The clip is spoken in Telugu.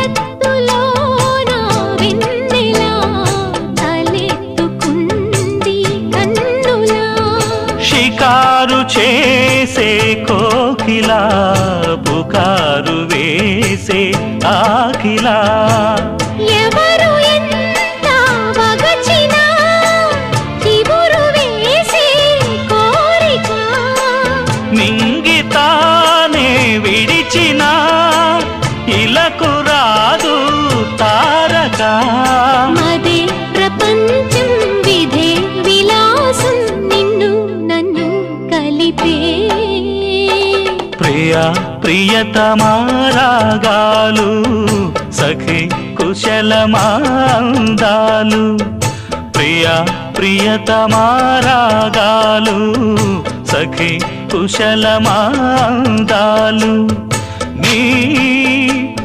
కలకత్తులోన వెన్నెలా తలెత్తుకుంది కన్నులా షికారు చేసే కోకిలా పుకారు వేసే ఆకిలా ఎవరు ఎంత వగచినా చిగురు వేసే కోరిక నింగితానే విడిచినా ఇలకు రాదు తారక మదే ప్రపంచం విధే విలాసం నిన్ను నన్ను కలిపే ప్రియా ప్రియతమారాగాలు సఖి కుశలమాందాలు ప్రియా ప్రియతమారాగాలు సఖి కుశలమాందాలు నీ